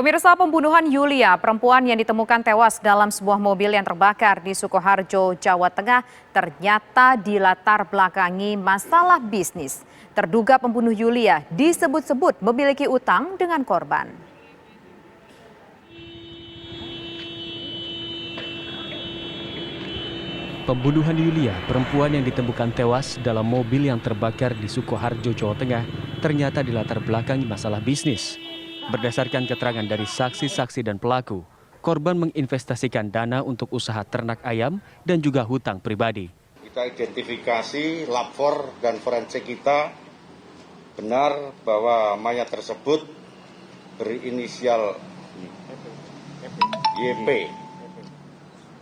Pemirsa, pembunuhan Yulia, perempuan yang ditemukan tewas dalam sebuah mobil yang terbakar di Sukoharjo, Jawa Tengah, ternyata dilatar belakangi masalah bisnis. Terduga pembunuh Yulia disebut-sebut memiliki utang dengan korban. Pembunuhan Yulia, perempuan yang ditemukan tewas dalam mobil yang terbakar di Sukoharjo, Jawa Tengah, ternyata dilatar belakangi masalah bisnis. Berdasarkan keterangan dari saksi-saksi dan pelaku, korban menginvestasikan dana untuk usaha ternak ayam dan juga hutang pribadi. Kita identifikasi, lapor dan forensik kita benar bahwa mayat tersebut berinisial YP.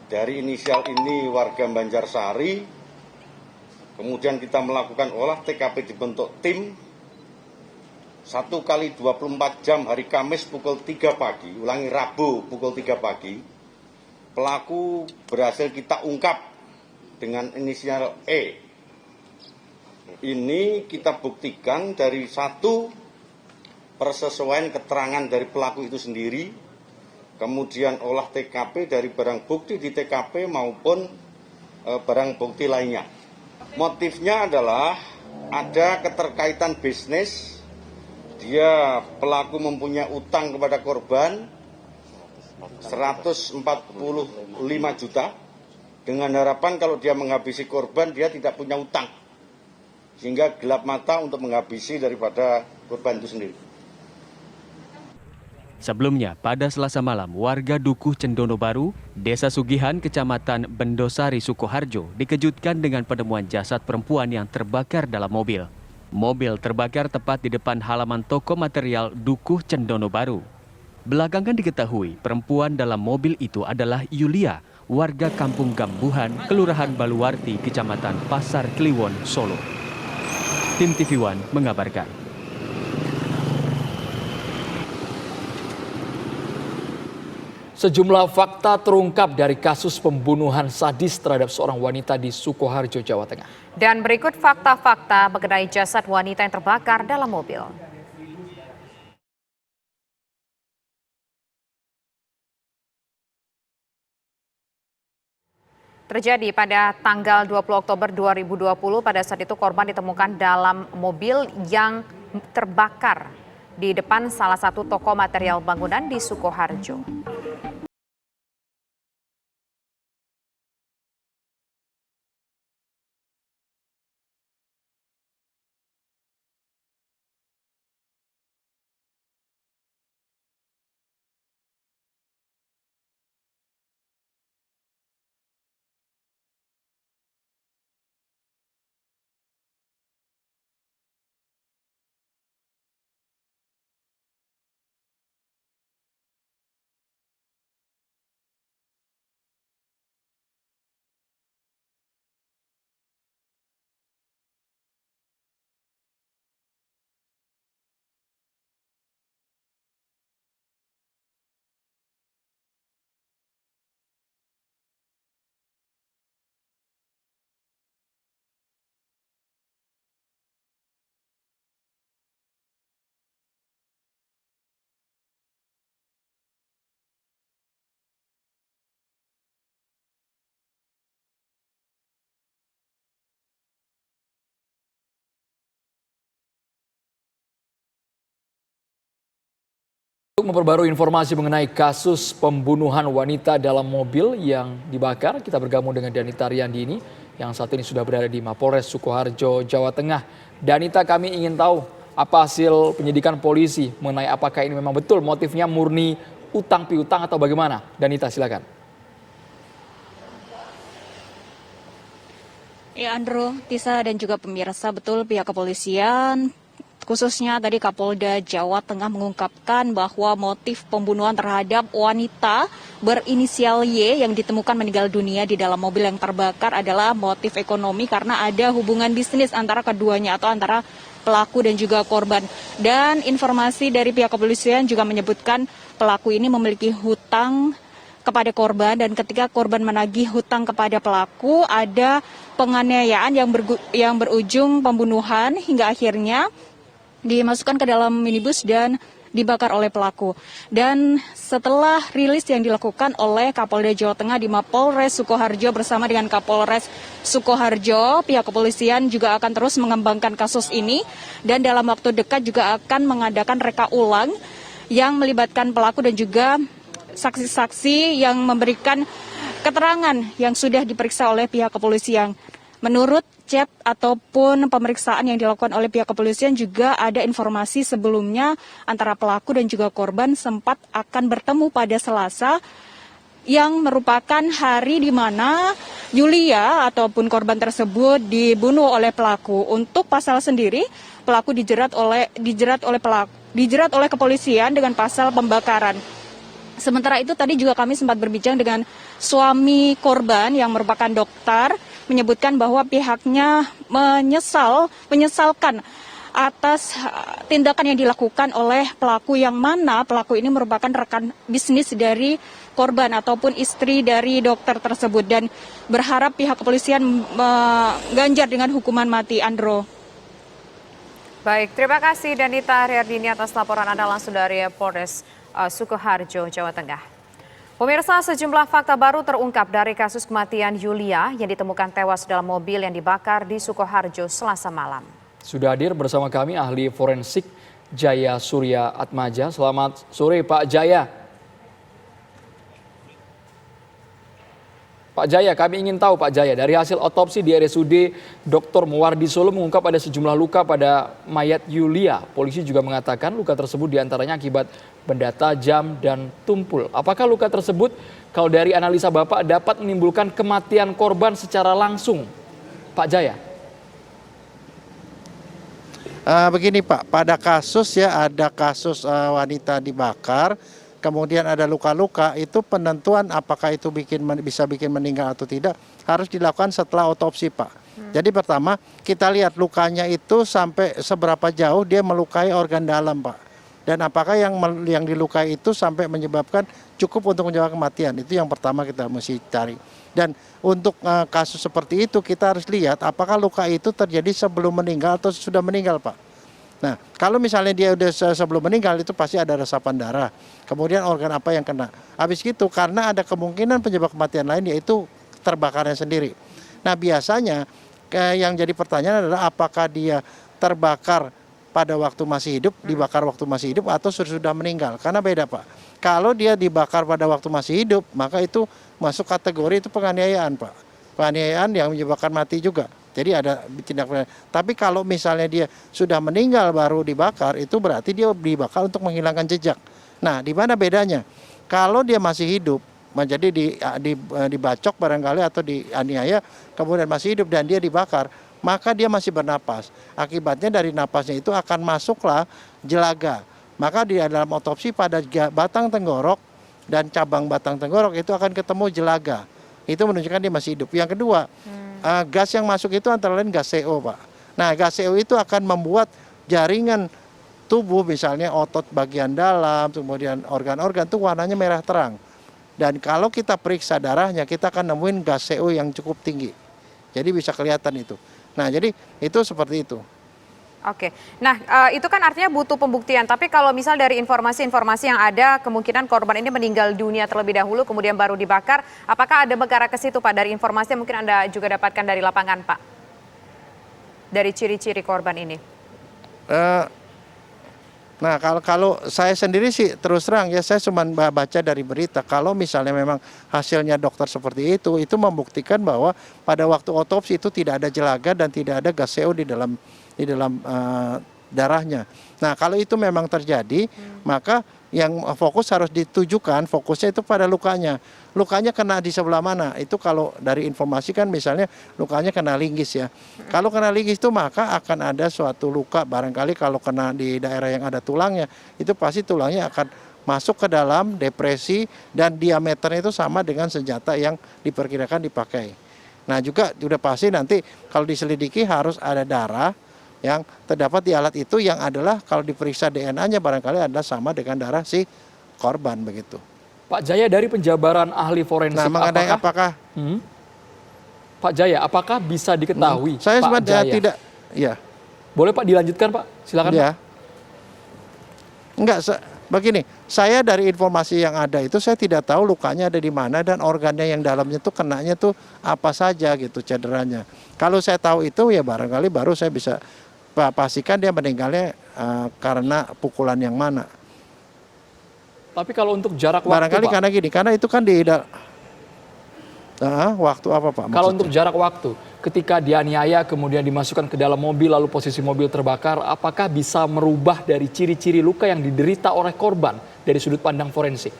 Dari inisial ini warga Banjarsari, kemudian kita melakukan olah TKP, dibentuk tim 1 kali 24 jam hari Kamis pukul 3 pagi, ulangi Rabu pukul 3 pagi, pelaku berhasil kita ungkap dengan inisial E. Ini kita buktikan dari satu persesuaian keterangan dari pelaku itu sendiri, kemudian olah TKP dari barang bukti di TKP maupun barang bukti lainnya. Motifnya adalah ada keterkaitan bisnis. Dia pelaku mempunyai utang kepada korban 145 juta dengan harapan kalau dia menghabisi korban dia tidak punya utang, sehingga gelap mata untuk menghabisi daripada korban itu sendiri. Sebelumnya, pada Selasa malam, warga Dukuh Cendono Baru, Desa Sugihan, Kecamatan Bendosari, Sukoharjo, dikejutkan dengan penemuan jasad perempuan yang terbakar dalam mobil. Mobil terbakar tepat di depan halaman toko material Dukuh Cendono Baru. Belakangan diketahui perempuan dalam mobil itu adalah Yulia, warga Kampung Gambuhan, Kelurahan Baluwarti, Kecamatan Pasar Kliwon, Solo. Tim TV One mengabarkan. Sejumlah fakta terungkap dari kasus pembunuhan sadis terhadap seorang wanita di Sukoharjo, Jawa Tengah. Dan berikut fakta-fakta mengenai jasad wanita yang terbakar dalam mobil. Terjadi pada tanggal 20 Oktober 2020, pada saat itu korban ditemukan dalam mobil yang terbakar di depan salah satu toko material bangunan di Sukoharjo. Untuk memperbarui informasi mengenai kasus pembunuhan wanita dalam mobil yang dibakar, kita bergabung dengan Danita Riyandini yang saat ini sudah berada di Mapolres Sukoharjo, Jawa Tengah. Danita, kami ingin tahu apa hasil penyidikan polisi mengenai apakah ini memang betul motifnya murni utang piutang atau bagaimana? Danita, silakan. Ya, Andrew, Tisa dan juga pemirsa, betul pihak kepolisian khususnya tadi Kapolda Jawa Tengah mengungkapkan bahwa motif pembunuhan terhadap wanita berinisial Y yang ditemukan meninggal dunia di dalam mobil yang terbakar adalah motif ekonomi karena ada hubungan bisnis antara keduanya atau antara pelaku dan juga korban. Dan informasi dari pihak kepolisian juga menyebutkan pelaku ini memiliki hutang kepada korban dan ketika korban menagih hutang kepada pelaku ada penganiayaan yang berujung pembunuhan hingga akhirnya dimasukkan ke dalam minibus dan dibakar oleh pelaku. Dan setelah rilis yang dilakukan oleh Kapolda Jawa Tengah di Mapolres Sukoharjo bersama dengan Kapolres Sukoharjo, pihak kepolisian juga akan terus mengembangkan kasus ini dan dalam waktu dekat juga akan mengadakan reka ulang yang melibatkan pelaku dan juga saksi-saksi yang memberikan keterangan yang sudah diperiksa oleh pihak kepolisian. Menurut chat ataupun pemeriksaan yang dilakukan oleh pihak kepolisian juga ada informasi sebelumnya antara pelaku dan juga korban sempat akan bertemu pada Selasa yang merupakan hari di mana Yulia ataupun korban tersebut dibunuh oleh pelaku. Untuk pasal sendiri, pelaku dijerat oleh kepolisian dengan pasal pembakaran. Sementara itu tadi juga kami sempat berbincang dengan suami korban yang merupakan dokter, menyebutkan bahwa pihaknya menyesalkan atas tindakan yang dilakukan oleh pelaku yang mana pelaku ini merupakan rekan bisnis dari korban ataupun istri dari dokter tersebut dan berharap pihak kepolisian mengganjar dengan hukuman mati. Andro. Baik, terima kasih Danita Riardini atas laporan Anda langsung dari Polres Sukoharjo, Jawa Tengah. Pemirsa, sejumlah fakta baru terungkap dari kasus kematian Yulia yang ditemukan tewas dalam mobil yang dibakar di Sukoharjo Selasa malam. Sudah hadir bersama kami ahli forensik Jaya Surya Atmaja. Selamat sore Pak Jaya. Pak Jaya, kami ingin tahu Pak Jaya, dari hasil otopsi di RSUD Dr. Muwardi Solo mengungkap ada sejumlah luka pada mayat Yulia. Polisi juga mengatakan luka tersebut diantaranya akibat benda tajam dan tumpul. Apakah luka tersebut kalau dari analisa Bapak dapat menimbulkan kematian korban secara langsung? Pak Jaya. Begini Pak, pada kasus ada kasus wanita dibakar, kemudian ada luka-luka, itu penentuan apakah itu bisa bikin meninggal atau tidak harus dilakukan setelah otopsi Pak. Jadi pertama kita lihat lukanya itu sampai seberapa jauh dia melukai organ dalam Pak. Dan apakah yang dilukai itu sampai menyebabkan cukup untuk menyebabkan kematian, itu yang pertama kita mesti cari. Dan untuk kasus seperti itu kita harus lihat apakah luka itu terjadi sebelum meninggal atau sudah meninggal Pak. Nah, kalau misalnya dia udah sebelum meninggal itu pasti ada resapan darah. Kemudian organ apa yang kena. Habis gitu karena ada kemungkinan penyebab kematian lain yaitu terbakarnya sendiri. Nah, biasanya yang jadi pertanyaan adalah apakah dia terbakar pada waktu masih hidup, dibakar waktu masih hidup atau sudah meninggal. Karena beda Pak. Kalau dia dibakar pada waktu masih hidup, maka itu masuk kategori itu penganiayaan Pak. Penganiayaan yang menyebabkan mati juga. Jadi ada tindak pidana. Tapi kalau misalnya dia sudah meninggal baru dibakar, itu berarti dia dibakar untuk menghilangkan jejak. Nah, di mana bedanya? Kalau dia masih hidup, menjadi dibacok barangkali atau dianiaya, kemudian masih hidup dan dia dibakar, maka dia masih bernapas. Akibatnya dari napasnya itu akan masuklah jelaga. Maka di dalam otopsi pada batang tenggorok dan cabang batang tenggorok itu akan ketemu jelaga. Itu menunjukkan dia masih hidup. Yang kedua, gas yang masuk itu antara lain gas CO Pak. Nah, gas CO itu akan membuat jaringan tubuh misalnya otot bagian dalam, kemudian organ-organ itu warnanya merah terang. Dan kalau kita periksa darahnya kita akan nemuin gas CO yang cukup tinggi. Jadi bisa kelihatan itu. Nah, jadi itu seperti itu. Oke, nah itu kan artinya butuh pembuktian. Tapi kalau misal dari informasi-informasi yang ada, kemungkinan korban ini meninggal dunia terlebih dahulu, kemudian baru dibakar. Apakah ada mengarah ke situ Pak dari informasi yang mungkin Anda juga dapatkan dari lapangan Pak? Dari ciri-ciri korban ini. Nah, kalau saya sendiri sih terus terang ya saya cuma baca dari berita. Kalau misalnya memang hasilnya dokter seperti itu membuktikan bahwa pada waktu otopsi itu tidak ada jelaga dan tidak ada gas CO di dalam darahnya. Nah, kalau itu memang terjadi, maka yang fokus harus ditujukan, fokusnya itu pada lukanya. Lukanya kena di sebelah mana? Itu kalau dari informasi kan misalnya lukanya kena linggis ya. Kalau kena linggis itu maka akan ada suatu luka, barangkali kalau kena di daerah yang ada tulangnya, itu pasti tulangnya akan masuk ke dalam depresi dan diameternya itu sama dengan senjata yang diperkirakan dipakai. Nah, juga sudah pasti nanti kalau diselidiki harus ada darah yang terdapat di alat itu yang adalah kalau diperiksa DNA-nya barangkali adalah sama dengan darah si korban begitu. Pak Jaya, dari penjabaran ahli forensik mengenai apakah Pak Jaya, apakah bisa diketahui saya Pak Jaya? Tidak, ya. Boleh Pak dilanjutkan Pak, silakan Ya. Pak. Enggak, begini, saya dari informasi yang ada itu saya tidak tahu lukanya ada di mana dan organnya yang dalamnya tuh kenanya tuh apa saja gitu cederanya. Kalau saya tahu itu ya barangkali baru saya bisa pastikan dia meninggalnya karena pukulan yang mana. Tapi kalau untuk jarak waktu, Barangkali Pak, karena gini, karena itu kan waktu apa Pak? kalau maksudnya? untuk jarak waktu, ketika dianiaya kemudian dimasukkan ke dalam mobil lalu posisi mobil terbakar, apakah bisa merubah dari ciri-ciri luka yang diderita oleh korban dari sudut pandang forensik?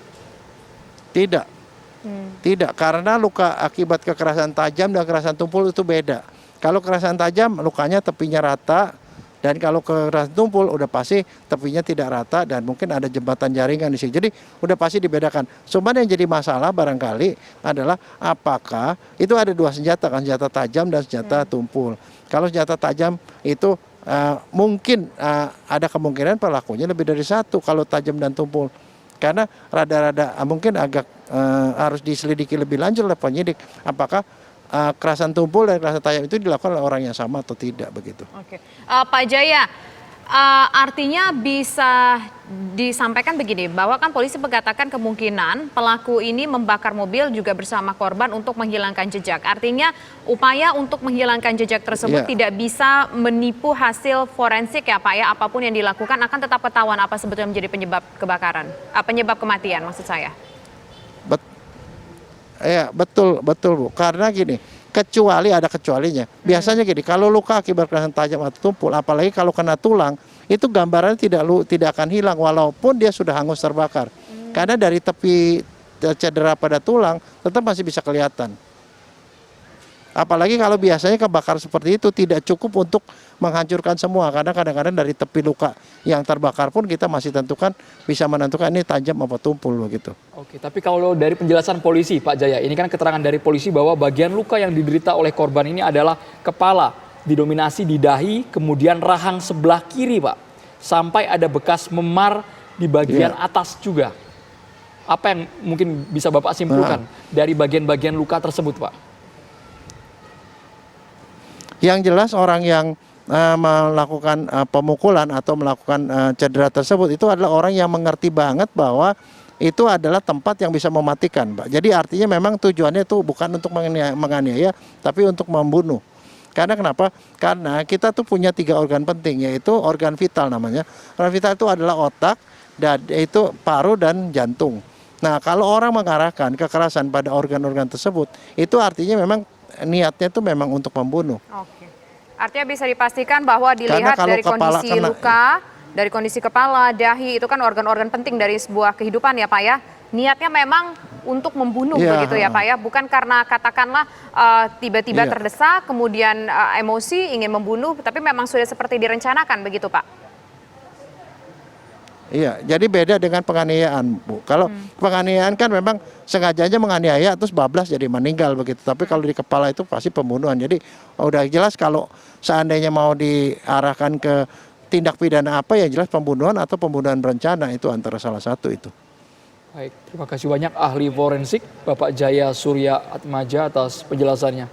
Tidak. Tidak, karena luka akibat kekerasan tajam dan kekerasan tumpul itu beda. Kalau kekerasan tajam lukanya tepinya rata, dan kalau kekerasan tumpul udah pasti tepinya tidak rata dan mungkin ada jembatan jaringan di sini. Jadi udah pasti dibedakan. Cuman yang jadi masalah barangkali adalah apakah itu ada dua senjata kan, senjata tajam dan senjata tumpul. Kalau senjata tajam itu mungkin ada kemungkinan pelakunya lebih dari satu kalau tajam dan tumpul. Karena rada-rada mungkin agak harus diselidiki lebih lanjut oleh penyidik apakah kekerasan tumpul dan kekerasan tajam itu dilakukan oleh orang yang sama atau tidak begitu. Oke, Pak Jaya, artinya bisa disampaikan begini, bahwa kan polisi mengatakan kemungkinan pelaku ini membakar mobil juga bersama korban untuk menghilangkan jejak. Artinya upaya untuk menghilangkan jejak tersebut tidak bisa menipu hasil forensik ya Pak ya, apapun yang dilakukan akan tetap ketahuan apa sebetulnya menjadi penyebab kebakaran, penyebab kematian maksud saya. Ya betul Bu. Karena gini, kecuali ada kecualinya. Biasanya gini, kalau luka akibat kekerasan tajam atau tumpul, apalagi kalau kena tulang, itu gambarannya tidak akan hilang walaupun dia sudah hangus terbakar. Karena dari tepi cedera pada tulang tetap masih bisa kelihatan. Apalagi kalau biasanya kebakar seperti itu tidak cukup untuk menghancurkan semua, karena kadang-kadang dari tepi luka yang terbakar pun kita masih bisa menentukan ini tajam apa tumpul begitu. Oke, tapi kalau dari penjelasan polisi Pak Jaya, ini kan keterangan dari polisi bahwa bagian luka yang diderita oleh korban ini adalah kepala, didominasi di dahi, kemudian rahang sebelah kiri Pak, sampai ada bekas memar di bagian atas juga. Apa yang mungkin bisa Bapak simpulkan dari bagian-bagian luka tersebut Pak? Yang jelas orang yang melakukan pemukulan atau melakukan cedera tersebut itu adalah orang yang mengerti banget bahwa itu adalah tempat yang bisa mematikan, Pak. Jadi artinya memang tujuannya itu bukan untuk menganiaya, tapi untuk membunuh. Karena kenapa? Karena kita tuh punya 3 organ penting, yaitu organ vital namanya. Organ vital itu adalah otak, dan itu paru dan jantung. Nah, kalau orang mengarahkan kekerasan pada organ-organ tersebut, itu artinya memang niatnya itu memang untuk membunuh. Oke. Artinya bisa dipastikan bahwa dilihat dari kondisi luka, dari kondisi kepala, dahi, itu kan organ-organ penting dari sebuah kehidupan ya Pak ya. Niatnya memang untuk membunuh begitu ya Pak ya. Bukan karena katakanlah tiba-tiba terdesak, kemudian emosi ingin membunuh, tapi memang sudah seperti direncanakan begitu Pak. Iya, jadi beda dengan penganiayaan, Bu. Kalau penganiayaan kan memang sengajanya menganiaya terus bablas jadi meninggal begitu. Tapi kalau di kepala itu pasti pembunuhan. Jadi udah jelas kalau seandainya mau diarahkan ke tindak pidana apa ya jelas pembunuhan atau pembunuhan berencana itu antara salah satu itu. Baik, terima kasih banyak ahli forensik Bapak Jaya Surya Atmaja atas penjelasannya.